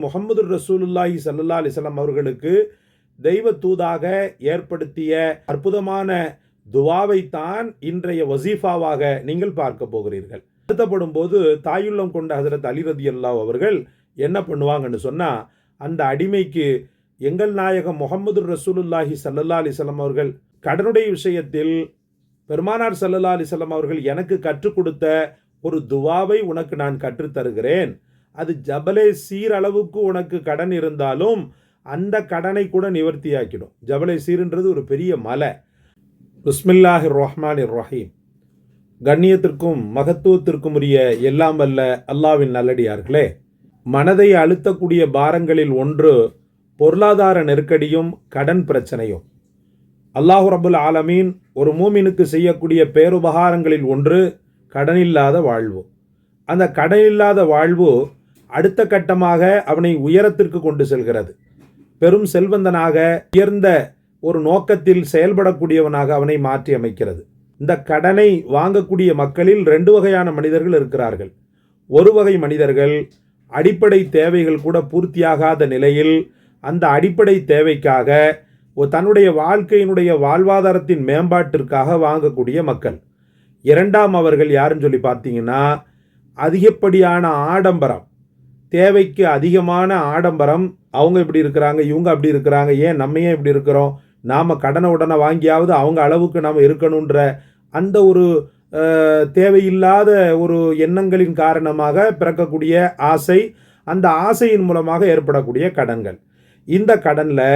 முஹம்மது ரசூலுல்லாஹி ஸல்லல்லாஹு அலைஹி வஸல்லம் அவர்களுக்கு தெய்வ தூதாக ஏற்படுத்திய அற்புதமான துவாவைத்தான் இன்றைய வசீஃபாவாக நீங்கள் பார்க்க போகிறீர்கள். நடத்தப்படும் போது தாயுள்ளம் கொண்ட ஹஜரத் அலி ரலியல்லாஹு அவர்கள் என்ன பண்ணுவாங்கன்னு சொன்னா, அந்த அடிமைக்கு எங்கள் நாயகம் முஹம்மது ரசூலுல்லாஹி ஸல்லல்லாஹு அலைஹி வஸல்லம் அவர்கள் கடனுடைய விஷயத்தில் பெருமானார் ஸல்லல்லாஹு அலைஹி வஸல்லம் அவர்கள் எனக்கு கற்றுக் கொடுத்த ஒரு துவாவை உனக்கு நான் கற்றுத்தருகிறேன். அது ஜபலே சீர் அளவுக்கு உனக்கு கடன் இருந்தாலும் அந்த கடனை கூட நிவர்த்தியாக்கிடும். ஜபலே சீர்ன்றது ஒரு பெரிய மலை. பிஸ்மில்லாஹிர் ரஹ்மானிர் ரஹீம். கண்ணியத்திற்கும் மகத்துவத்திற்கும் உரிய எல்லாம் வல்ல அல்லாஹ்வின் நல்லடியார்களே, மனதை அழுத்தக்கூடிய பாரங்களில் ஒன்று பொருளாதார நெருக்கடியும் கடன் பிரச்சனையும். அல்லாஹ் ரப்புல் ஆலமீன் ஒரு மூமினுக்கு செய்யக்கூடிய பேருபகாரங்களில் ஒன்று கடனில்லாத வாழ்வு. அந்த கடனில்லாத வாழ்வு அடுத்த கட்டமாக அவனை உயரத்திற்கு கொண்டு செல்கிறது. பெரும் செல்வந்தனாக உயர்ந்த ஒரு நோக்கத்தில் செயல்படக்கூடியவனாக அவனை மாற்றி அமைக்கிறது. இந்த கடனை வாங்கக்கூடிய மக்களில் 2 வகையான மனிதர்கள் இருக்கிறார்கள். ஒரு வகை மனிதர்கள் அடிப்படை தேவைகள் கூட பூர்த்தியாகாத நிலையில் அந்த அடிப்படை தேவைக்காக தன்னுடைய வாழ்க்கையினுடைய வாழ்வாதாரத்தின் மேம்பாட்டிற்காக வாங்கக்கூடிய மக்கள். இரண்டாம் அவர்கள் யாருன்னு சொல்லி பார்த்தீங்கன்னா, அதிகப்படியான ஆடம்பரம், தேவைக்கு அதிகமான ஆடம்பரம். அவங்க இப்படி இருக்கிறாங்க, இவங்க அப்படி இருக்கிறாங்க, ஏன் நம்ம ஏன் இப்படி இருக்கிறோம், நாம் கடனை உடனே வாங்கியாவது அவங்க அளவுக்கு நாம் இருக்கணுன்ற அந்த ஒரு தேவையில்லாத ஒரு எண்ணங்களின் காரணமாக பிறக்கக்கூடிய ஆசை, அந்த ஆசையின் மூலமாக ஏற்படக்கூடிய கடன்கள். இந்த கடனில்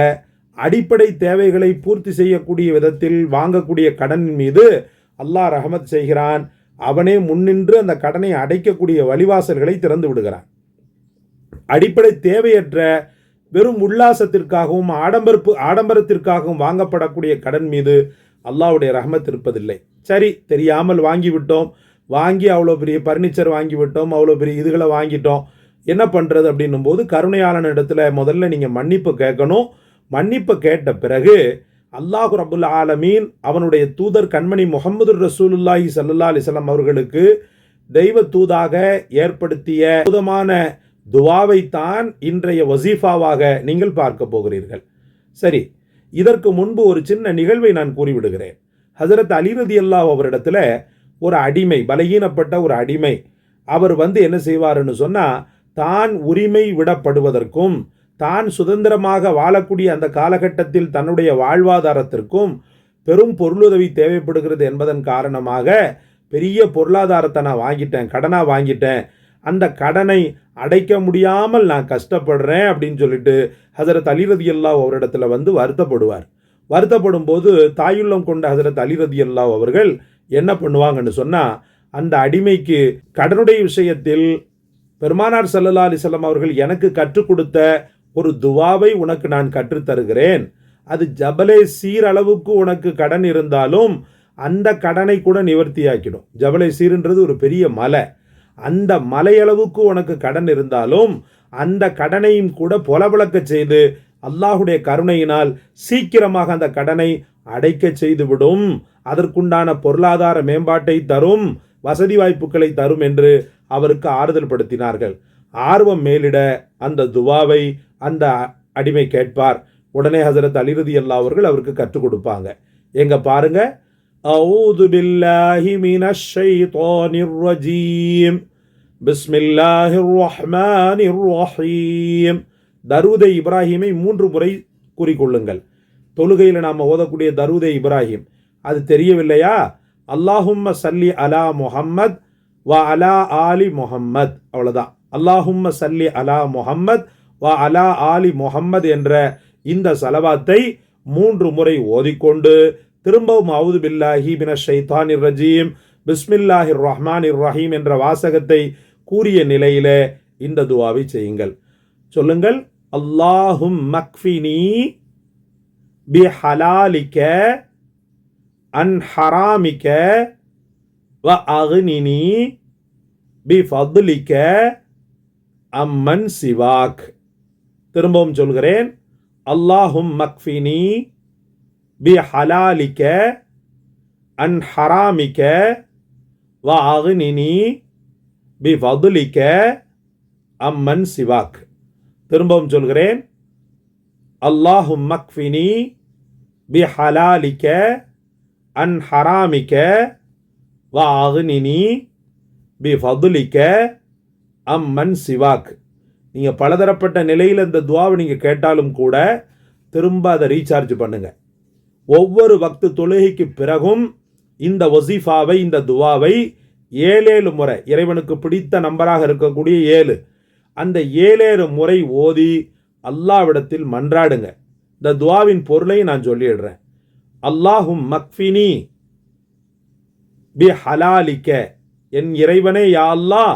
அடிப்படை தேவைகளை பூர்த்தி செய்யக்கூடிய விதத்தில் வாங்கக்கூடிய கடனின் மீது அல்லாஹ் ரஹமத் செய்கிறான். அவனே முன்னின்று அந்த கடனை அடைக்கக்கூடிய வழிவாசல்களை திறந்து விடுகிறான். அடிப்படை தேவையற்ற வெறும் உல்லாசத்திற்காகவும் ஆடம்பரத்திற்காகவும் வாங்கப்படக்கூடிய கடன் மீது அல்லாஹ்வுடைய ரஹமத் இருப்பதில்லை. சரி, தெரியாமல் வாங்கிவிட்டோம், வாங்கி அவ்வளோ பெரிய பர்னிச்சர் வாங்கிவிட்டோம், அவ்வளோ பெரிய இதுகளை வாங்கிட்டோம், என்ன பண்ணுறது அப்படின்னும் போது கருணையாளன் இடத்துல முதல்ல நீங்கள் மன்னிப்பு கேட்கணும். மன்னிப்பு கேட்ட பிறகு அல்லாஹ் ரப்புல் ஆலமீன் அவனுடைய தூதர் கண்மணி முஹம்மது ரசூலுல்லாஹி ஸல்லல்லாஹு அலைஹி வஸல்லம் அவர்களுக்கு தெய்வ தூதாக ஏற்படுத்திய அற்புதமான துவாவைத்தான் இன்றைய வசீஃபாவாக நீங்கள் பார்க்க போகிறீர்கள். சரி, இதற்கு முன்பு ஒரு சின்ன நிகழ்வை நான் கூறிவிடுகிறேன். ஹஜரத் அலி ரலியல்லாஹு அவரிடத்துல ஒரு அடிமை, பலகீனப்பட்ட ஒரு அடிமை, அவர் என்ன செய்வாருன்னு சொன்னால், தான் உரிமை விடப்படுவதற்கும் தான் சுதந்திரமாக வாழக்கூடிய அந்த காலகட்டத்தில் தன்னுடைய வாழ்வாதாரத்திற்கும் பெரும் பொருளுதவி தேவைப்படுகிறது என்பதன் காரணமாக பெரிய பொருளாதாரத்தை நான் வாங்கிட்டேன், கடனாக வாங்கிட்டேன், அந்த கடனை அடைக்க முடியாமல் நான் கஷ்டப்படுறேன் அப்படின்னு சொல்லிட்டு ஹஜரத் அலி ரலியல்லாஹு அவரிடத்துல வருத்தப்படுவார். வருத்தப்படும் போது தாயுள்ளம் கொண்ட ஹஜரத் அலி ரலியல்லாஹு அவர்கள் என்ன பண்ணுவாங்கன்னு சொன்னால், அந்த அடிமைக்கு கடனுடைய விஷயத்தில் பெருமானார் ஸல்லல்லாஹு அலைஹி வஸல்லம் அவர்கள் எனக்கு கற்றுக் கொடுத்த ஒரு துவாவை உனக்கு நான் கற்றுத்தருகிறேன். அது ஜபலே சீர் அளவுக்கு உனக்கு கடன் இருந்தாலும் அந்த கடனை கூட நிவர்த்தியாக்கிடும். ஜபலே சீர்ன்றது ஒரு பெரிய மலை. அந்த மலையளவுக்கு உனக்கு கடன் இருந்தாலும் அந்த கடனையும் கூட பொலபலக்க செய்து அல்லாஹுடைய கருணையினால் சீக்கிரமாக அந்த கடனை அடைக்க செய்துவிடும். அதற்குண்டான பொருளாதார மேம்பாட்டை தரும், வசதி வாய்ப்புகளை தரும் என்று அவருக்கு ஆறுதல் படுத்தினார்கள். ஆர்வம் மேலிட அந்த துவாவை அந்த அடிமை கேட்பார். உடனே ஹஜரத் அலி ரலியல்லாஹு அவர்கள் அவருக்கு கற்றுக் கொடுப்பாங்க. எங்க பாருங்க, அஊது பில்லாஹி மினஷ் ஷைத்தானிர் ரஜீம், பிஸ்மில்லாஹிர் ரஹ்மானிர் ரஹீம். தரூதே இப்ராஹீமை 3 முறை கூறிக்கொள்ளுங்கள். தொழுகையில் நாம் ஓதக்கூடிய தரூதே இப்ராஹீம் அது தெரியவில்லையா? அல்லாஹும்ம சல்லி அலா முஹம்மத் வ அலா ஆலி முஹம்மத், அவ்வளோதான். அல்லாஹும்ம சல்லி அலா முஹம்மத் வ அலா ஆலி முஹம்மத் என்ற இந்த சலவாத்தை 3 முறை ஓதிக்கொண்டு திரும்பவும் அவுது பில்லாஹி மினஷ் ஷைத்தானிர் ரஜீம், பிஸ்மில்லாஹிர் ரஹ்மானிர் ரஹீம் என்ற வாசகத்தை கூறிய நிலையில இந்த துவாவை செய்யுங்கள். சொல்லுங்கள், அல்லாஹும் மக்ஃபினி பி ஹலாலிக அன் ஹராமிக வ அக்னினி பி ஃபத்லிக அம்மன் சிவாக். திரும்பவும் சொல்கிறேன், அல்லாஹும் மக்ஃபினி பி ஹலாலிக அன் ஹராமிக வ அக்னினி பி ஃபத்லிக அம்மன் சிவாக். திரும்பவும் சொல்கிறேன், அல்லாஹும் மக்ஃபினி பி ஹலாலிக அன் ஹராமிக வ அக்னினி பி ஃபதுலிக அம்மன் சிவாக். நீங்கள் பலதரப்பட்ட நிலையில் இந்த துவாவை நீங்கள் கேட்டாலும் கூட திரும்ப அதை ரீசார்ஜ் பண்ணுங்க. ஒவ்வொரு வக்து தொழுகைக்கு பிறகும் இந்த வசீஃபாவை, இந்த துவாவை 7 முறை, இறைவனுக்கு பிடித்த நம்பராக இருக்கக்கூடிய 7, அந்த 7 முறை ஓதி அல்லாஹ்விடத்தில் மன்றாடுங்க. இந்த துவாவின் பொருளை நான் சொல்லிடுறேன். அல்லாஹும் மக்ஃபினி பி ஹலாலிக்க, என் இறைவனே யா அல்லாஹ்,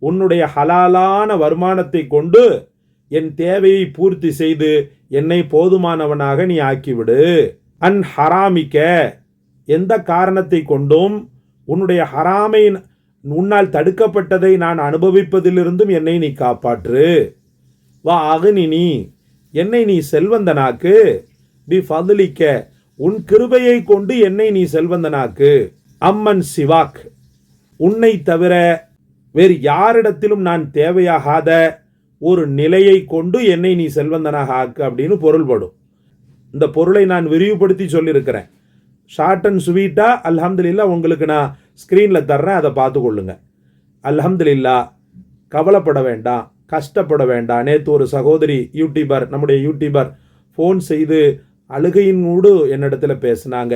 உன்னுடைய ஹலாலான வருமானத்தை கொண்டு என் தேவையை பூர்த்தி செய்து என்னை போதுமானவனாக நீ ஆக்கிவிடு. அன் ஹராமிக்க, எந்த காரணத்தை கொண்டும் உன்னுடைய ஹராமை, உன்னால் தடுக்கப்பட்டதை நான் அனுபவிப்பதிலிருந்தும் என்னை நீ காப்பாற்று. வா அக்னினி, என்னை நீ செல்வந்தனாக்கு. பி ஃபதுலிக்க, உன் கிருபையை கொண்டு என்னை நீ செல்வந்தனாக்கு. அம்மன் சிவாக், உன்னை தவிர வேறு யாரிடத்திலும் நான் தேவையாகாத ஒரு நிலையை கொண்டு என்னை நீ செல்வந்தனாக ஆக்கு அப்படின்னு பொருள்படும். இந்த பொருளை நான் விரிவுபடுத்தி சொல்லியிருக்கிறேன். ஷார்ட் அண்ட் ஸ்வீட்டா அல்ஹம்துலில்லாஹ் உங்களுக்கு நான் ஸ்க்ரீனில் தர்றேன், அதை பார்த்து கொள்ளுங்க. அல்ஹம்துலில்லாஹ், கவலைப்பட வேண்டாம், கஷ்டப்பட வேண்டாம். நேற்று ஒரு சகோதரி யூடியூபர், நம்முடைய யூடியூபர் ஃபோன் செய்து அழுகையினோடு என்னிடத்தில் பேசினாங்க.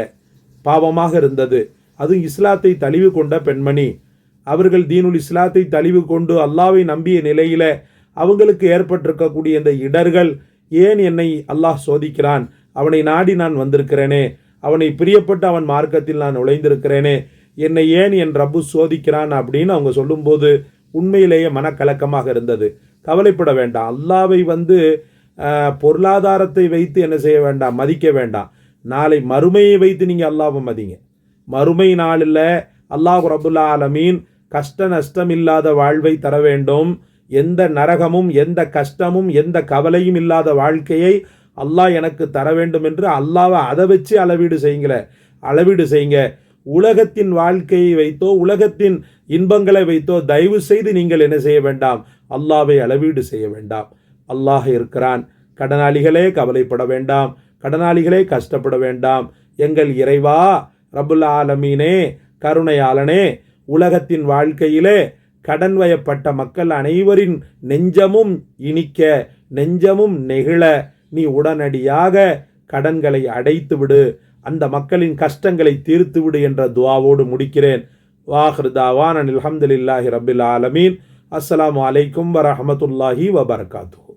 பாவமாக இருந்தது. அதுவும் இஸ்லாத்தை தழுவி கொண்ட பெண்மணி. அவர்கள் தீனுல் இஸ்லாத்தை தழுவி கொண்டு அல்லாஹ்வை நம்பிய நிலையில் அவங்களுக்கு ஏற்பட்டிருக்கக்கூடிய இந்த இடர்கள், ஏன் என்னை அல்லாஹ் சோதிக்கிறான், அவனை நாடி நான் வந்திருக்கிறேனே, அவனை பிரியப்பட்டு அவன் மார்க்கத்தில் நான் நுழைந்திருக்கிறேனே, என்னை ஏன் என் ரப்பு சோதிக்கிறான் அப்படின்னு அவங்க சொல்லும்போது உண்மையிலேயே மனக்கலக்கமாக இருந்தது. கவலைப்பட வேண்டாம். அல்லாஹ்வை பொருளாதாரத்தை வைத்து என்ன செய்ய வேண்டாம், மதிக்க வேண்டாம். நாளை மறுமையை வைத்து நீங்கள் அல்லாஹ்வை மதிங்க. மறுமை நாளில் அல்லாஹ் ரப்புல் ஆலமீன் கஷ்ட நஷ்டம் இல்லாத வாழ்வை தர வேண்டும். எந்த நரகமும் எந்த கஷ்டமும் எந்த கவலையும் இல்லாத வாழ்க்கையை அல்லாஹ் எனக்கு தர வேண்டும் என்று அல்லாஹ்வை அதை வச்சு அளவீடு செய்யுங்க. உலகத்தின் வாழ்க்கையை வைத்தோ உலகத்தின் இன்பங்களை வைத்தோ தயவு செய்து நீங்கள் என்ன செய்ய வேண்டாம், அல்லாஹ்வை அளவீடு செய்ய வேண்டாம். அல்லாஹ் இருக்கிறான். கடனாளிகளே கவலைப்பட வேண்டாம், கடனாளிகளே கஷ்டப்பட வேண்டாம். எங்கள் இறைவா ரப்புல் ஆலமீனே, கருணையாளனே, உலகத்தின் வாழ்க்கையிலே கடன் வயப்பட்ட மக்கள் அனைவரின் நெஞ்சமும் இனிக்க, நெஞ்சமும் நெகிழ நீ உடனடியாக கடன்களை அடைத்து விடு, அந்த மக்களின் கஷ்டங்களை தீர்த்து விடு என்ற துஆவோடு முடிக்கிறேன். வாஹிர் தாவானா அல்ஹம்துலில்லாஹி ரப்பில் ஆலமீன். அஸ்ஸலாமு அலைக்கும் வரஹ்மத்துல்லாஹி வபரகாத்துஹு.